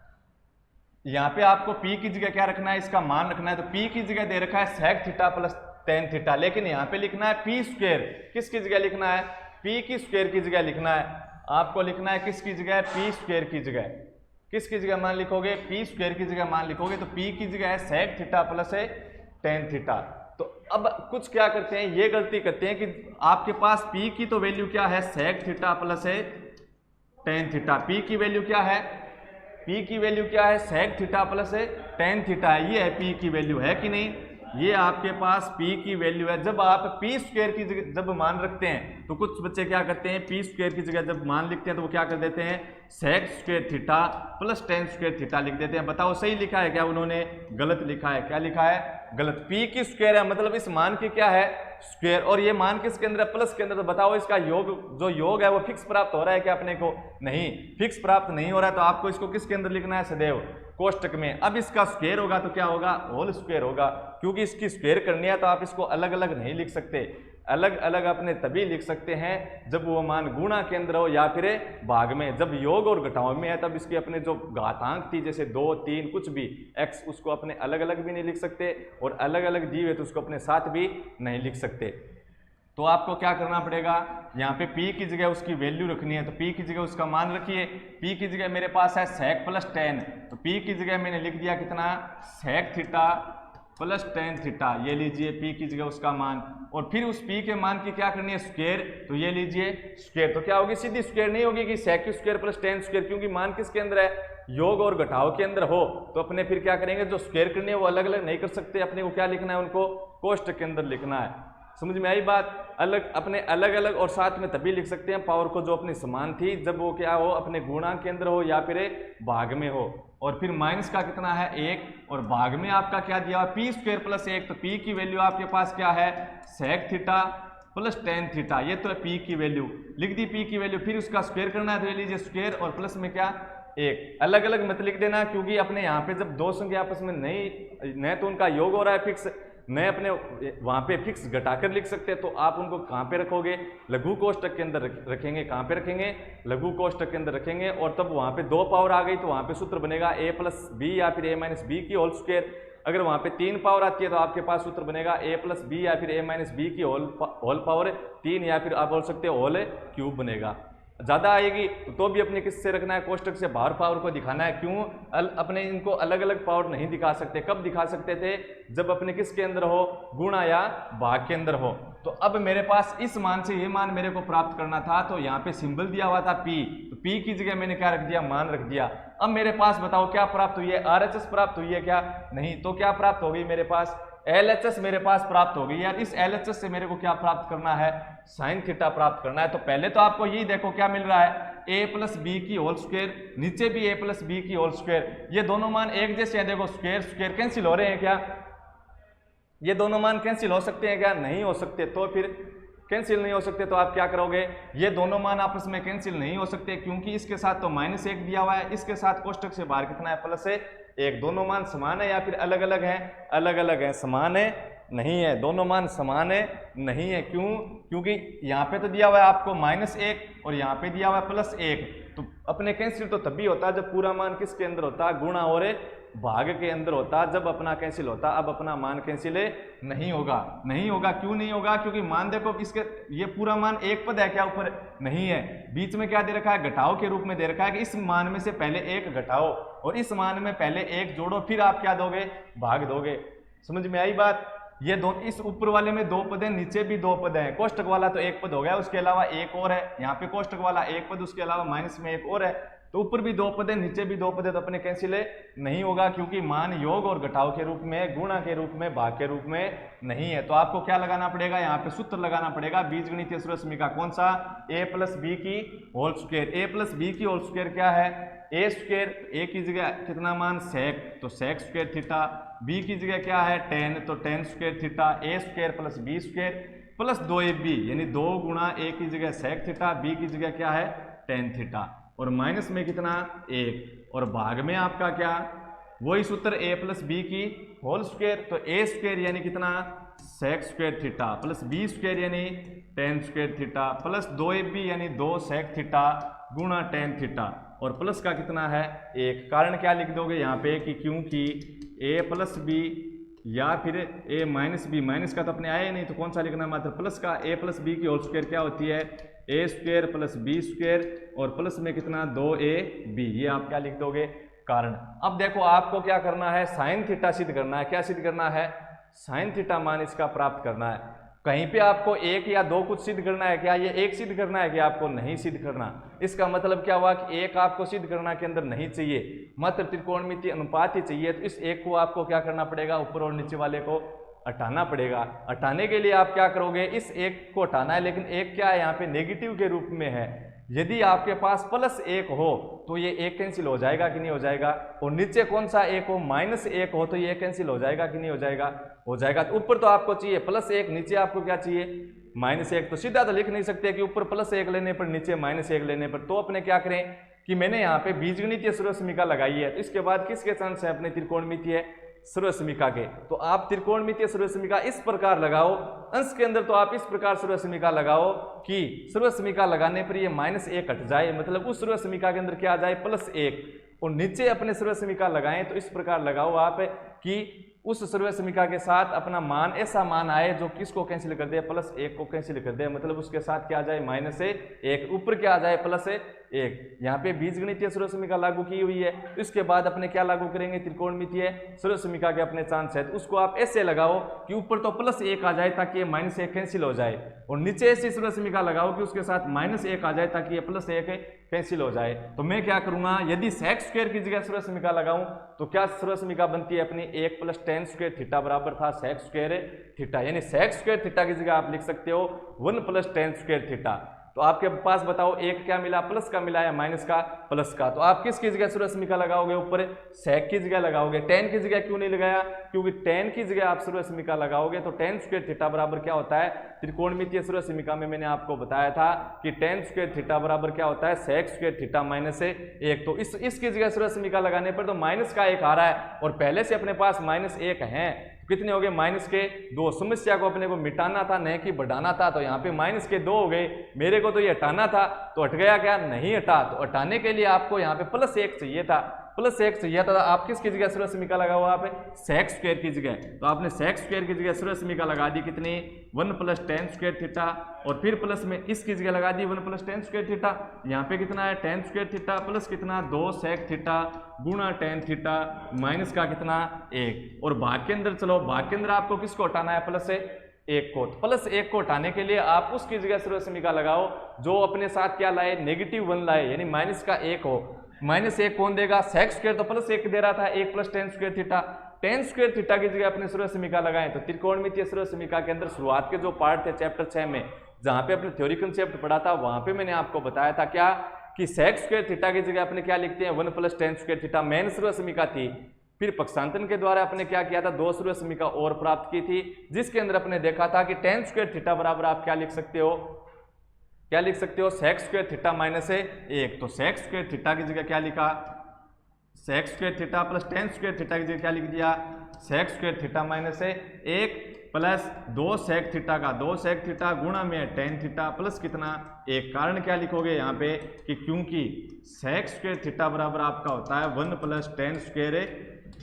यहाँ पे आपको p की जगह क्या रखना है, इसका मान रखना है। तो p की जगह दे रखा है sec theta plus tan theta, लेकिन यहाँ पे लिखना है p स्क्वायर। किसकी जगह लिखना है, p की स्क्वायर की जगह लिखना है। आपको लिखना है किसकी जगह, p स्क्वायर की जगह। किसकी जगह मान लिखोगे, p स्क्वायर की जगह मान लिखोगे। तो p की जगह है sec theta plus tan theta. तो अब कुछ क्या करते हैं, ये गलती करते हैं कि आपके पास p की तो वैल्यू क्या है, sec theta plus tan theta. p की वैल्यू क्या है, P की वैल्यू क्या है, sec theta plus tan theta है। ये है P की वैल्यू, है कि नहीं, ये आपके पास P की वैल्यू है। जब आप P स्क्वायर की जगह जब मान रखते हैं तो कुछ बच्चे क्या करते हैं, P स्क्वायर की जगह जब मान लिखते हैं तो वो क्या कर देते हैं, sec square theta plus tan square theta लिख देते हैं। बताओ सही लिखा है क्या उन्होंने, गलत लिखा है। क्या लिखा है, गलत। P की स्क्वायर है, मतलब इस मान की क्या है, स्क्वायर। और ये मान किसके अंदर है, प्लस के अंदर। तो बताओ इसका योग, जो योग है वो फिक्स प्राप्त हो रहा है क्या अपने को, नहीं, फिक्स प्राप्त नहीं हो रहा है। तो आपको इसको किसके अंदर लिखना है, सदैव कोष्टक में। अब इसका स्क्वायर होगा तो क्या होगा, होल स्क्वायर होगा। क्योंकि इसकी स्क्वायर करनी है तो आप इसको अलग अलग नहीं लिख सकते, अलग अलग अपने तभी लिख सकते हैं जब वो मान गुणा के अंदर हो या फिर भाग में। जब योग और घटाव में है तब इसकी अपने जो घातांक थी, जैसे 2, 3 कुछ भी x, उसको अपने अलग अलग भी नहीं लिख सकते, और अलग अलग दी हुए तो उसको अपने साथ भी नहीं लिख सकते। तो आपको क्या करना पड़ेगा, यहाँ पे p की जगह उसकी वैल्यू रखनी है। तो p की जगह उसका मान रखिए। p की जगह मेरे पास है सेक प्लस टेन, तो p की जगह मैंने लिख दिया कितना, sec theta plus tan theta, ये लीजिए p की जगह उसका मान, और फिर उस p के मान की क्या करनी है स्क्वायर, तो ये लीजिए स्क्वायर। तो क्या होगी, सीधी स्क्वायर नहीं होगी कि sec square plus tan square, क्योंकि मान किसके अंदर है, योग और घटाव के अंदर हो, तो अपने फिर क्या करेंगे, जो स्क्वायर करनी है वो अलग अलग नहीं कर सकते, अपने को क्या लिखना है, उनको कोष्टक के अंदर लिखना है। समझ में आई बात, अलग अपने अलग अलग और साथ में तभी लिख सकते हैं पावर को जो अपनी समान थी, जब वो क्या हो, अपने गुणांक के अंदर हो या फिर भाग में हो। और फिर माइनस का कितना है 1, और भाग में आपका क्या दिया हुआ पी स्क्वायर प्लस 1, तो पी की वैल्यू आपके पास क्या है sec theta plus tan theta, ये तो है पी की वैल्यू, लिख दी पी की वैल्यू, फिर उसका स्क्वायर करना है तो ये लीजिए स्क्वायर और प्लस में क्या 1, अलग अलग मत लिख देना, क्योंकि अपने यहाँ पे जब दो संख्या आपस में नहीं न तो उनका योग हो रहा है फिक्स, नए अपने वहां पे फिक्स घटाकर लिख सकते हैं, तो आप उनको कहाँ पे रखोगे, लघु कोष्टक के अंदर रखेंगे, कहाँ पे रखेंगे, लघु कोष्टक के अंदर रखेंगे, और तब वहां पे 2 पावर आ गई तो वहां पे सूत्र बनेगा a प्लस बी या फिर a माइनस बी की होल स्क्वायर। अगर वहां पे 3 पावर आती है तो आपके पास सूत्र बनेगा a प्लस बी या फिर a माइनस बी की होल पावर 3, या फिर आप बोल सकते हो होल क्यूब बनेगा। ज़्यादा आएगी तो भी अपने किससे रखना है, कोष्टक से बाहर पावर को दिखाना है। क्यों अपने इनको अलग अलग पावर नहीं दिखा सकते, कब दिखा सकते थे, जब अपने किसके अंदर हो, गुणा या भाग के अंदर हो। तो अब मेरे पास इस मान से ये मान मेरे को प्राप्त करना था, तो यहाँ पे सिंबल दिया हुआ था p, तो p की जगह मैंने क्या रख दिया, मान रख दिया। अब मेरे पास बताओ क्या प्राप्त हुई है, RHS प्राप्त हुई है क्या, नहीं, तो क्या प्राप्त हो गई मेरे पास LHS मेरे पास प्राप्त हो गई। यार इस LHS से मेरे को क्या प्राप्त करना है, साइन थीटा प्राप्त करना है। तो पहले तो आपको यही देखो क्या मिल रहा है, a प्लस बी की होल स्क्वायर, नीचे भी a प्लस बी की होल स्क्वायर, ये दोनों मान एक जैसे हैं, देखो स्क्वायर स्क्वायर कैंसिल हो रहे हैं क्या, ये दोनों मान कैंसिल हो सकते हैं क्या, नहीं हो सकते। तो फिर कैंसिल नहीं हो सकते तो आप क्या करोगे, ये दोनों मान आपस में कैंसिल नहीं हो सकते, क्योंकि इसके साथ तो -1 दिया हुआ है, इसके साथ कोष्टक से बाहर कितना है +1, दोनों मान समान है या फिर अलग अलग हैं, अलग अलग हैं, समान है नहीं है, दोनों मान समान है नहीं है। क्यों, क्योंकि यहाँ पे तो दिया हुआ है आपको -1 और यहाँ पे दिया हुआ है +1, तो अपने कैंसिल तो तभी होता है जब पूरा मान किसके अंदर होता है, गुणा और भाग के अंदर होता, जब अपना कैंसिल होता। अब अपना मान कैंसिल नहीं होगा, नहीं होगा, क्यों नहीं होगा, क्योंकि मान देखो इसके ये पूरा मान एक पद है क्या, ऊपर नहीं है, बीच में क्या दे रखा है, घटाओ के रूप में दे रखा है कि इस मान में से पहले 1 घटाओ और इस मान में पहले 1 जोड़ो, फिर आप क्या दोगे, भाग दोगे। समझ में आई बात, ये दो, इस ऊपर वाले में 2 पद है, नीचे भी 2 पद है, कोष्टक वाला तो 1 पद हो गया, उसके अलावा 1 और है, यहाँ पे कोष्टक वाला 1 पद, उसके अलावा माइनस में 1 और है, तो ऊपर भी 2 पद है, नीचे भी 2 पद है, तो अपने कैंसिल नहीं होगा, क्योंकि मान योग और घटाव के रूप में, गुणा के रूप में, भाग के रूप में नहीं है। तो आपको क्या लगाना पड़ेगा, यहाँ पे सूत्र लगाना पड़ेगा बीजगणितीय सर्वसमीका, कौन सा, a प्लस बी की whole square. a plus B की होल स्क्वायर क्या है, a स्क्वायर, a की जगह कितना मान सेक, तो सेक स्क्वायर थीटा, b की जगह क्या है टेन, तो ten square theta, a square plus b square plus 2ab, यानी 2 गुणा a की जगह सेक थीटा, b की जगह क्या है टेन थीटा, और माइनस में कितना 1, और भाग में आपका क्या, वही सूत्र a प्लस बी की होल स्क्वायर, तो a स्क्वायर यानी कितना sec square theta plus b square यानी tan square theta plus 2ab यानी 2 सेक थीटा गुणा टेन थीटा, और प्लस का कितना है 1। कारण क्या लिख दोगे यहाँ पे कि क्योंकि a प्लस बी या फिर a माइनस बी, माइनस का तो अपने आया नहीं तो कौन सा लिखना, मात्र प्लस का, a प्लस बी की होल स्क्वायर क्या होती है a square plus b square, और प्लस में कितना 2ab, ये आप क्या लिख दोगे कारण। अब देखो आपको क्या करना है, साइन थीटा सिद्ध करना है, क्या सिद्ध करना है, साइन थीटा मान इसका प्राप्त करना है। कहीं पे आपको 1 या 2 कुछ सिद्ध करना है क्या, ये 1 सिद्ध करना है कि आपको नहीं सिद्ध करना। इसका मतलब क्या हुआ कि 1 आपको सिद्ध करना के अंदर नहीं चाहिए, मात्र त्रिकोणमितीय अनुपात ही चाहिए। तो इस 1 को आपको क्या करना पड़ेगा, ऊपर और नीचे वाले को हटाना पड़ेगा। हटाने के लिए आप क्या करोगे, इस 1 को हटाना है, लेकिन 1 क्या है यहाँ पे नेगेटिव के रूप में है। यदि आपके पास +1 हो तो ये 1 कैंसिल हो जाएगा कि नहीं हो जाएगा, और नीचे कौन सा 1 हो, -1 हो तो ये कैंसिल हो जाएगा कि नहीं हो जाएगा, हो जाएगा। तो ऊपर तो आपको चाहिए +1, नीचे आपको क्या चाहिए -1, तो सीधा तो लिख नहीं सकते कि ऊपर +1 लेने पर नीचे -1 लेने पर। तो अपने क्या करें कि मैंने यहाँ पे बीजगणितीय सर्वसमीका लगाई है, तो इसके बाद किसके चांस है अपने त्रिकोणमितीय सर्वसमीका के। तो आप त्रिकोणमितीय सर्वसमीका इस प्रकार लगाओ, अंश के अंदर तो आप इस प्रकार सर्वसमीका लगाओ कि सर्वसमीका लगाने पर ये -1 हट जाए, मतलब उस सर्वसमीका के अंदर क्या आ जाए +1, और नीचे अपने सर्वसमीका लगाएं तो इस प्रकार लगाओ आप कि उस सर्वसमीका के साथ अपना मान ऐसा मान आए जो किसको कैंसिल कर दे, +1 को कैंसिल कर दे, मतलब उसके साथ क्या आ जाए -1, ऊपर क्या आ जाए +1, 1। यहाँ पे बीजगणितीय सर्वसमीका लागू की हुई है, इसके बाद अपने क्या लागू करेंगे, त्रिकोणमितीय सर्वसमीका के अपने चांस है। तो उसको आप ऐसे लगाओ कि ऊपर तो +1 आ जाए ताकि ये -1 कैंसिल हो जाए, और नीचे ऐसी सर्वसमीका लगाओ कि उसके साथ -1 आ जाए ताकि ये +1 कैंसिल हो जाए। तो मैं क्या करूंगा, यदि sec स्क्वायर की जगह सर्वसमीका लगाऊं तो क्या सर्वसमीका बनती है अपनी 1 + tan स्क्वायर थीटा बराबर था sec स्क्वायर थीटा, यानी sec स्क्वायर थीटा की जगह आप लिख सकते हो 1 + tan स्क्वायर थीटा। तो आपके पास बताओ एक क्या मिला, प्लस का मिला या माइनस का, प्लस का। तो आप किसकी जगह सर्वसमीका लगाओगे, ऊपर sec की जगह लगाओगे। tan की जगह क्यों नहीं लगाया, क्योंकि tan की जगह आप सर्वसमीका लगाओगे तो tan स्क्वायर थीटा बराबर क्या होता है, त्रिकोणमितीय सर्वसमीका में मैंने आपको बताया था कि tan स्क्वायर थीटा बराबर क्या होता है, sec स्क्वायर थीटा -1। तो इसकी जगह सर्वसमीका लगाने पर तो -1 आ रहा है, और पहले से अपने पास -1 है, कितने हो गए, -2। समस्या को अपने को मिटाना था, नहीं कि बढ़ाना था, तो यहाँ पे -2 हो गए। मेरे को तो ये हटाना था, तो हट गया क्या, नहीं हटा। तो हटाने के लिए आपको यहाँ पे +1 चाहिए था, +1 चाहिए था। आप किसकी जगह सर्वसमीका लगाओ, आप sec स्क्वायर की जगह। तो आपने sec स्क्वायर की जगह सर्वसमीका लगा दी कितनी, 1 + tan स्क्वायर थीटा, और फिर प्लस में इसकी जगह लगा दी 1 + tan स्क्वायर थीटा। यहाँ पे कितना है, tan स्क्वायर थीटा प्लस कितना 2 sec थीटा गुणा tan थीटा माइनस का कितना 1। और भाग के अंदर चलो, भाग के अंदर आपको किसको हटाना है, +1 को। तो +1 को हटाने के लिए आप उसकी जगह सर्वसमीका लगाओ जो अपने साथ क्या लाए, -1 लाए, यानी -1 हो। -1 कौन देगा, sec स्क्वायर तो +1 दे रहा था, 1 + tan square theta. tan square theta की जगह अपने सर्वसमीका लगाएं। तो त्रिकोणमितीय सर्वसमीका के अंदर शुरुआत के जो पार्ट थे चैप्टर 6 में, जहां पे अपने थ्योरी कंसेप्ट पढ़ा था, वहां पे मैंने आपको बताया था क्या कि sec स्क्वायर थीटा की जगह अपने क्या लिखते हैं, 1 + tan स्क्वायर थीटा मेन सर्वसमीका थी। फिर पक्षांतरण के द्वारा अपने क्या किया था, 2 सर्वसमीका और प्राप्त की थी, जिसके अंदर अपने देखा था कि tan स्क्वायर थीटा बराबर आप क्या लिख सकते हो, क्या लिख सकते हो, sec स्क्वायर थीटा -1। तो sec स्क्वायर थीटा की जगह क्या लिखा, sec square theta + tan square theta की जगह क्या लिख दिया, sec square theta -1 plus 2 sec theta का 2 sec थीटा गुणा में tan थीटा प्लस कितना 1। कारण क्या लिखोगे यहाँ पे कि क्योंकि sec स्क्वायर थीटा बराबर आपका होता है 1 + tan स्क्वायर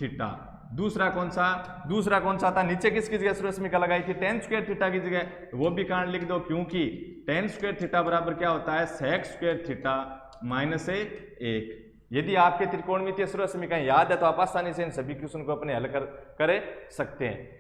थीटा। दूसरा कौन सा था, नीचे किसकी जगह सर्वसमीका लगाई थी, tan स्क्वायर थीटा की जगह, वो भी कारण लिख दो, क्योंकि tan स्क्वायर थीटा बराबर क्या होता है, sec स्क्वायर थीटा -1। यदि आपके त्रिकोणमितीय सर्वसमीकाएं याद है तो आप आसानी से इन सभी क्वेश्चन को अपने हल कर सकते हैं।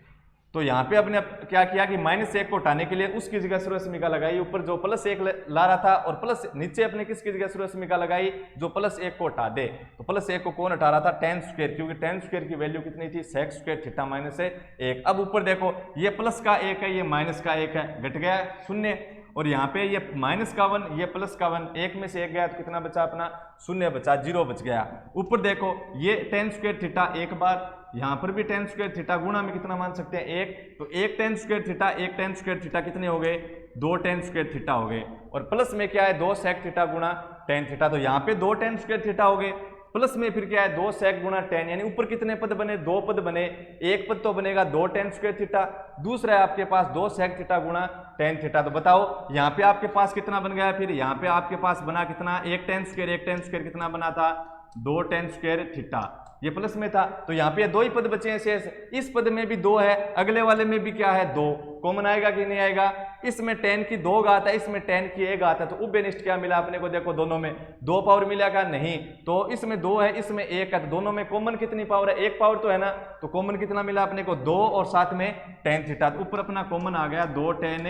तो यहाँ पे अपने क्या किया कि -1 को हटाने के लिए उसकी जगह सर्वसमीका लगाई, ऊपर जो +1 ला रहा था, और प्लस नीचे अपने किसकी जगह सर्वसमीका लगाई, जो +1 को हटा दे। तो +1 को कौन हटा रहा था, tan स्क्वायर, क्योंकि tan स्क्वायर की वैल्यू कितनी थी, sec स्क्वायर थीटा -1। अब ऊपर देखो, ये +1 है, ये -1 है, घट गया 0, और यहाँ पे ये -1, ये +1, 1 में से 1 गया तो कितना बचा अपना, 0 बचा, 0 बच गया। ऊपर देखो ये tan स्क्वायर थीटा एक बार, यहाँ पर भी tan स्क्वायर थीटा गुणा में कितना मान सकते हैं 1। तो 1 tan square theta 1 tan square theta कितने हो गए, 2 tan स्क्वायर थीटा हो गए। और प्लस में क्या है, 2 sec थीटा गुणा tan थीटा, तो यहाँ पे 2 tan स्क्वायर थीटा हो गए। प्लस में फिर क्या है, 2 sec गुणा tan, यानी ऊपर कितने पद बने, 2 पद बने। एक पद तो बनेगा 2 tan स्क्वायर थीटा, दूसरा है आपके पास 2 sec थीटा गुणा tan थीटा। तो बताओ यहाँ पे आपके पास कितना बन गया, फिर यहाँ पे आपके पास बना कितना, 1 tan स्क्वायर कितना बना था, 2 tan स्क्वायर थीटा, ये प्लस में था। तो यहाँ पे 2 ही पद बचे हैं शेष, इस पद में भी 2 है, अगले वाले में भी क्या है 2, कॉमन आएगा कि नहीं आएगा। इसमें tan की 2 घात है, इसमें tan की 1 घात है, तो उभयनिष्ठ क्या मिला अपने को, देखो दोनों में 2 पावर मिला क्या, नहीं। तो इसमें 2 है, इसमें 1 है, तो दोनों में कॉमन कितनी पावर है, 1 पावर तो है ना। तो कॉमन कितना मिला अपने को, 2 और साथ में tan थीटा। तो ऊपर अपना कॉमन आ गया 2 tan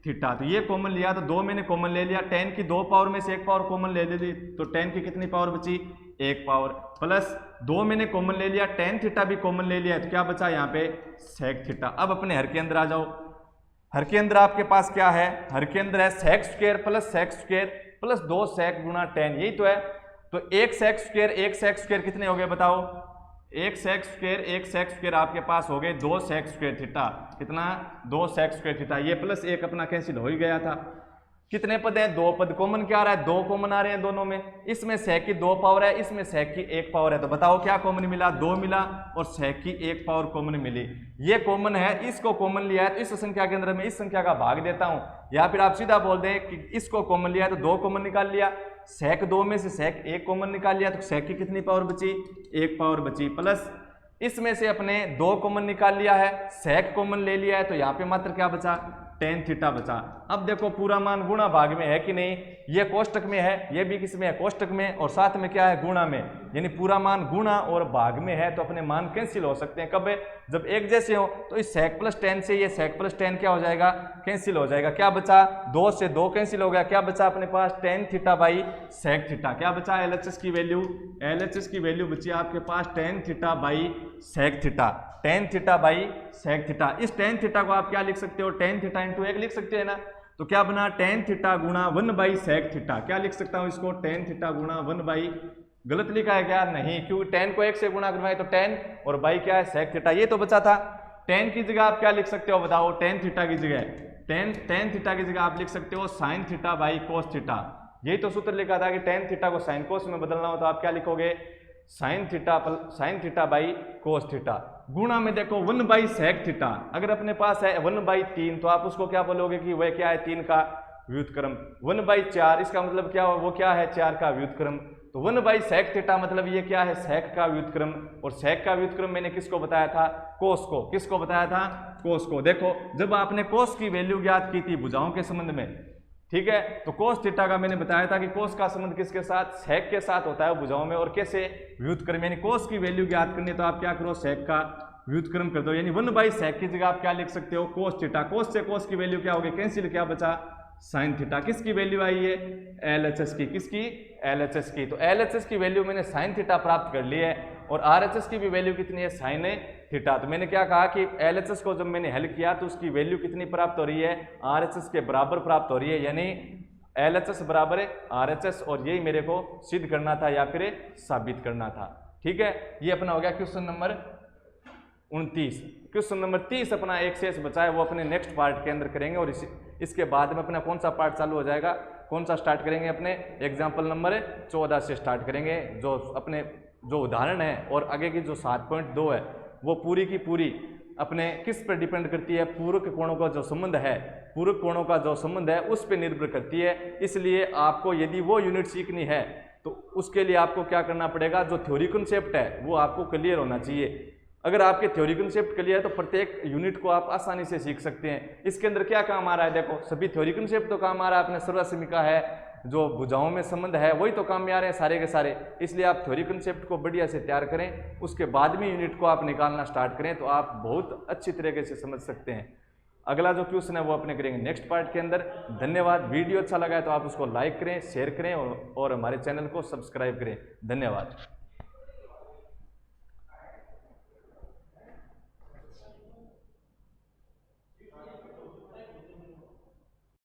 थीटा। तो ये कॉमन लिया, तो 2 मैंने कॉमन ले लिया, tan की 2 पावर में से 1 पावर कॉमन ले ली, तो tan की कितनी पावर बची, 1 पावर, प्लस 2 मैंने कॉमन ले लिया, tan थीटा भी कॉमन ले लिया, तो क्या बचा यहाँ पे sec थीटा। अब अपने हर के अंदर आ जाओ, हर के अंदर आपके पास क्या है, हर के अंदर है sec स्क्वायर प्लस 2 sec गुणा tan, यही तो है। तो 1 sec स्क्वायर कितने हो गए बताओ, 1 sec स्क्वायर आपके पास हो गए 2 sec स्क्वायर थीटा, कितना 2 sec स्क्वायर थीटा। ये +1 अपना कैंसिल हो ही गया था। कितने पद हैं, 2 पद, कॉमन क्या आ रहा है, 2 कॉमन आ रहे हैं दोनों में। इसमें sec की 2 पावर है, इसमें sec की 1 पावर है, तो बताओ क्या कॉमन मिला, 2 मिला, और sec की 1 पावर कॉमन मिली। ये कॉमन है, इसको कॉमन लिया है, तो इस संख्या के अंदर मैं इस संख्या का भाग देता हूं, या फिर आप सीधा बोल दें कि इसको कॉमन लिया है तो 2 कॉमन निकाल लिया, sec 2 में से sec 1 कॉमन निकाल लिया, तो sec की कितनी पावर बची, 1 पावर बची, प्लस इसमें से अपने 2 कॉमन निकाल लिया है, sec कॉमन ले लिया है, तो यहाँ पे मात्र क्या बचा, टेन थीटा बचा। अब देखो पूरा मान गुणा भाग में है कि नहीं, ये कोष्टक में है, ये भी किस में है, कोष्टक में, और साथ में क्या है, गुणा में, यानी पूरा मान गुणा और भाग में है, तो अपने मान कैंसिल हो सकते हैं। कब? जब एक जैसे हो। तो इस sec + 10 से ये sec + 10 क्या हो जाएगा, कैंसिल हो जाएगा। क्या बचा, 2 से 2 कैंसिल हो गया, क्या बचा अपने पास, tan theta by sec theta. क्या बचा, LHS की वैल्यू, LHS की वैल्यू बची आपके पास tan theta by sec theta, tan theta by sec theta. इस tan थीटा को आप क्या लिख सकते हो, tan थीटा इंटू 1 लिख सकते हैं ना। तो क्या बना, tan थीटा गुणा 1/sec थीटा। क्या लिख सकता हूं इसको, tan थीटा गुणा 1/, गलत लिखा है क्या, नहीं, क्योंकि tan को 1 से गुणा करवाए तो tan, और बाई क्या है, sec थीटा। ये तो बचा था। tan की जगह आप क्या लिख सकते हो बताओ, tan थीटा की जगह, tan थीटा की जगह आप लिख सकते हो sin theta by cos theta. यही तो सूत्र लिखा था कि tan थीटा को sin cos में बदलना हो तो आप क्या लिखोगे, sin theta by cos theta. गुणा में देखो 1/sec थीटा, अगर अपने पास है 1/3 तो आप उसको क्या बोलोगे कि वह क्या है, 3 का व्युत्क्रम। 1/4 इसका मतलब क्या हो, वो क्या है, 4 का व्युत्क्रम। तो 1/sec थीटा मतलब ये क्या है, sec का व्युत्क्रम, और sec का व्युत्क्रम मैंने किसको बताया था, cos को। किसको बताया था, cos को। देखो जब आपने cos की वैल्यू ज्ञात की थी भुजाओं के संबंध में, ठीक है, तो cos थीटा का मैंने बताया था कि cos का संबंध किसके साथ, sec के साथ होता है भुजाओं में, और कैसे, व्युत्क्रम, यानी cos की वैल्यू ज्ञात करनी है तो आप क्या करो, sec का व्युत्क्रम कर दो, यानी 1/sec की जगह आप क्या लिख सकते हो, cos थीटा। cos से cos की वैल्यू क्या होगी, कैंसिल, क्या बचा, sin थीटा। किसकी वैल्यू आई है, LHS की, किसकी, LHS की। तो LHS की वैल्यू मैंने sin थीटा प्राप्त कर ली है, और RHS की भी वैल्यू कितनी है, sin थीटा। तो मैंने क्या कहा कि LHS को जब मैंने हल किया तो उसकी वैल्यू कितनी प्राप्त हो रही है, RHS के बराबर प्राप्त हो रही है, यानी LHS बराबर है RHS, और यही मेरे को सिद्ध करना था या फिर साबित करना था। ठीक है, ये अपना हो गया क्वेश्चन नंबर 29। क्वेश्चन नंबर 30 अपना एक शेष बचा है, वो अपने नेक्स्ट पार्ट के अंदर करेंगे, और इसके बाद में अपना कौन सा पार्ट चालू हो जाएगा, कौन सा स्टार्ट करेंगे, अपने एग्जाम्पल नंबर 14 से स्टार्ट करेंगे। जो अपने जो उदाहरण है और आगे की जो 7.2 है वो पूरी की पूरी अपने किस पर डिपेंड करती है, पूरक कोणों का जो संबंध है, पूरक कोणों का जो संबंध है उस पर निर्भर करती है। इसलिए आपको यदि वो यूनिट सीखनी है तो उसके लिए आपको क्या करना पड़ेगा, जो थ्योरी कॉन्सेप्ट है वो आपको क्लियर होना चाहिए। अगर आपके थ्योरी कॉन्सेप्ट क्लियर है तो प्रत्येक यूनिट को आप आसानी से सीख सकते हैं। इसके अंदर क्या काम आ रहा है, देखो सभी थ्योरी कॉन्सेप्ट तो काम आ रहा है, अपने सर्वसमीका है, जो भुजाओं में संबंध है वही तो काम में आ रहे हैं सारे के सारे। इसलिए आप थ्योरी कॉन्सेप्ट को बढ़िया से तैयार करें, उसके बाद में यूनिट को आप निकालना स्टार्ट करें तो आप बहुत अच्छी तरीके से समझ सकते हैं। अगला जो क्वेश्चन है वो अपने करेंगे नेक्स्ट पार्ट के अंदर। धन्यवाद। वीडियो अच्छा लगा है तो आप उसको लाइक करें, शेयर करें और हमारे चैनल को सब्सक्राइब करें। धन्यवाद।